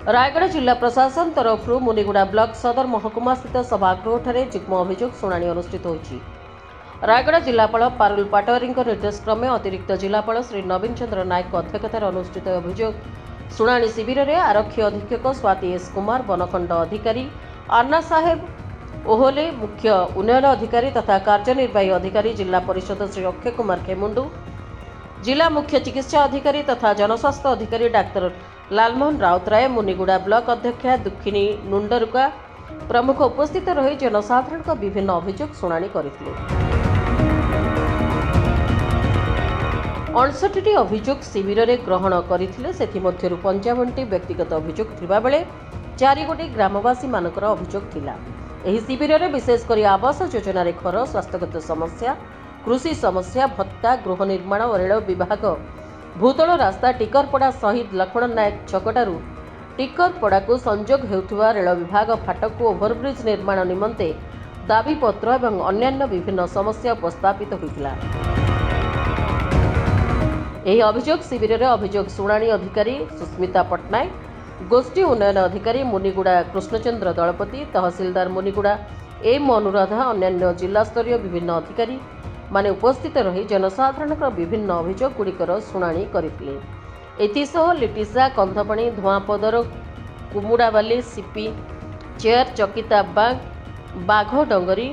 रायगढ़ जिला प्रशासन तरफ मुनिगुड़ा ब्लॉक सदर महकुमा स्थित सभागृह जुग्म अभियोग शुणाणी अनुष्ठित होती। रायगढ़ जिलापाल पारुल पाटवारी निर्देश क्रमे अतिरिक्त जिलापाल श्री नवीन चंद्र नायक अध्यक्षतार अनुष्ठित अभियोग शुणाणी शिविर में आरक्षी अधीक्षक स्वाति एस कुमार, वनखंड अधिकारी अन्ना साहेब ओहोले, मुख्य उन्नयन अधिकारी तथा कार्यनिर्वाही अधिकारी जिला परिषद श्री अक्षय कुमार खेमुंडू, जिला मुख्य चिकित्सा अधिकारी तथा जनस्वास्थ्य अधिकारी डाक्तर लालमोहन राउतराय, मुनिगुड़ा ब्लॉक अध्यक्षा दुखिनी नुंडरुका प्रमुख उपस्थित रही जनसाधारण विभिन्न अभियोग शुणाणी करथिले। 59 अभियोग शिविर में ग्रहण करथिले। सेथिमध्यरु 55 व्यक्तिगत अभियोग थिबा बेले 4 गोटी ग्रामवासी मानकर अभियोग थिला। एही शिविर में विशेषकर आवास योजना रे घर, स्वास्थ्यगत समस्या, कृषि समस्या, भत्ता, गृह निर्माण और रेल विभाग भूतल रास्ता टिकरपड़ा शहीद लक्ष्मण नायक छकटारू टिकरपड़ा को संजोग हेउथुवा रेल विभाग फाटक को ओभरब्रिज निर्माण निमंते दाबीपत्र एवं अन्यान्य विभिन्न समस्या उपस्थापित होइतिला। एही अभियोग शिविर में अभियोग शुणाणी अधिकारी सुस्मिता पट्टनायक, गोष्ठी उन्नयन अधिकारी मुनिगुड़ा कृष्णचंद्र दलपति, तहसीलदार मुनिगुड़ा एम अनुराधा, अन्यान्य जिला स्तरीय विभिन्न अधिकारी माने उपस्थित रही जनसाधारण विभिन्न अभियोग गुड़िकर शुणाणी करथिले। एथिसह लिटिसा, कंधपाणी, धुआंपदर, कुमुड़ाबाली, सीपी चेयर, चकिता बाग, बाघ डंगरी,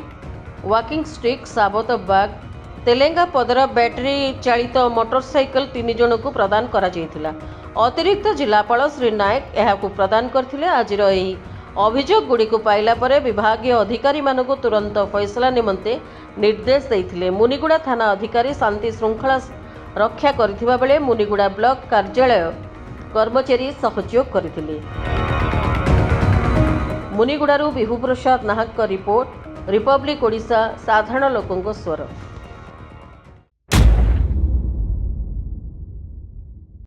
वाकिंग स्टिक, साबत बाग, तेलेंगा पदर बैटरी चालित मोटरसाइकल 3 जन को प्रदान करा जायथिला। अतिरिक्त जिलापाल श्री नायक एहाकु प्रदान करथिले। आजिर एही अभियोग गुड़िक पाइला परे विभागीय अधिकारी मानक तुरंत फैसला निमंते निर्देश देइथिले। मुनिगुड़ा थाना अधिकारी शांति श्रृंखला रक्षा करथिबा बेले मुनिगुड़ा ब्लॉक कार्यालय कर्मचारी सहयोग करथिले। मुनिगुड़ारू विभू प्रसाद नाहक रिपोर्ट, रिपब्लिक ओडिशा, साधारण लोकंक स्वर।